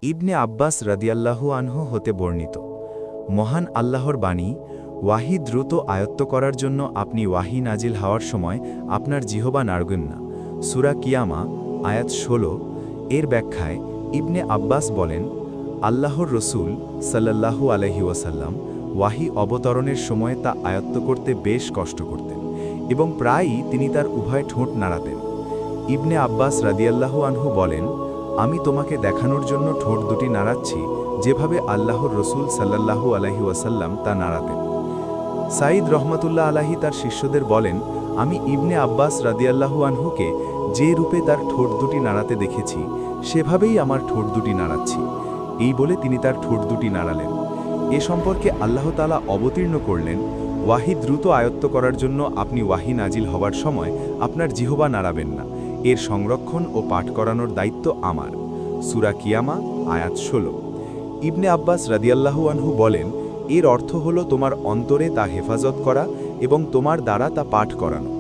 ইবনে আব্বাস রাদিয়াল্লাহু আনহু হতে বর্ণিত, মহান আল্লাহর বাণী, ওয়াহি দ্রুত আয়ত্ত করার জন্য আপনি ওয়াহি নাজিল হওয়ার সময় আপনার জিহবা নাড়বেন না। সূরা কিয়ামা আয়াত 16। এর ব্যাখ্যায় ইবনে আব্বাস বলেন, আল্লাহর রসূল সাল্লাল্লাহু আলাইহি ওয়াসাল্লাম ওয়াহি অবতরণের সময় তা আয়ত্ত করতে বেশ কষ্ট করতেন এবং প্রায়ই তিনি তার উভয় ঠোঁট নাড়াতেন। ইবনে আব্বাস রাদিয়াল্লাহু আনহু বলেন, আমি তোমাকে দেখানোর জন্য ঠোঁট দুটি নাড়াচ্ছি যেভাবে আল্লাহর রসূল সাল্লাল্লাহু আলাইহি ওয়াসাল্লাম তা নাড়াতেন। সাঈদ রহমাতুল্লাহ আলাহি তার শিষ্যদের বলেন, আমি ইবনে আব্বাস রাদিয়াল্লাহু আনহুকে যে রূপে তার ঠোঁট দুটি নাড়াতে দেখেছি সেভাবেই আমার ঠোঁট দুটি নাড়াচ্ছি। এই বলে তিনি তার ঠোঁট দুটি নাড়ালেন। এ সম্পর্কে আল্লাহ তাআলা অবতীর্ণ করলেন, ওয়াহি দ্রুত আয়ত্ত করার জন্য আপনি ওয়াহি নাজিল হওয়ার সময় আপনার জিহবা নাড়াবেন না, এর সংরক্ষণ ও পাঠ করানোর দায়িত্ব আমার। সূরা কিয়ামা আয়াত 16। ইবনে আব্বাস রাদিয়াল্লাহু আনহু বলেন, এর অর্থ হলো তোমার অন্তরে তা হেফাজত করা এবং তোমার দ্বারা তা পাঠ করানো।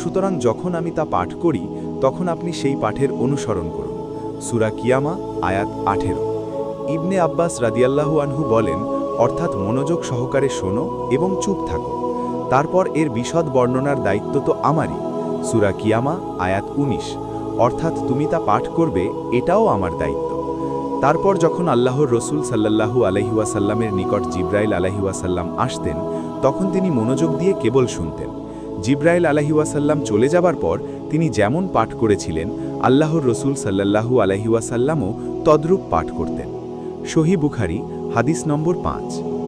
সুতরাং যখন আমি তা পাঠ করি তখন আপনি সেই পাঠের অনুসরণ করুন। সূরা কিয়ামা আয়াত 18। ইবনে আব্বাস রাদিয়াল্লাহু আনহু বলেন, অর্থাৎ মনোযোগ সহকারে শোনো এবং চুপ থাকো। তারপর এর বিশদ বর্ণনার দায়িত্ব তো আমারই। সূরা কিয়ামা আয়াত 19। অর্থাৎ তুমি তা পাঠ করবে, এটাও আমার দায়িত্ব। তারপর যখন আল্লাহর রসূল সাল্লাল্লাহু আলাইহি ওয়াসাল্লামের নিকট জিবরাইল আলাইহি ওয়াসাল্লাম আসতেন তখন তিনি মনোযোগ দিয়ে কেবল শুনতেন। জিবরাইল আলাইহি ওয়াসাল্লাম চলে যাবার পর তিনি যেমন পাঠ করেছিলেন আল্লাহর রসূল সাল্লাল্লাহু আলাইহি ওয়াসাল্লামও তদ্রূপ পাঠ করতেন। সহিহ বুখারী হাদিস নম্বর 5।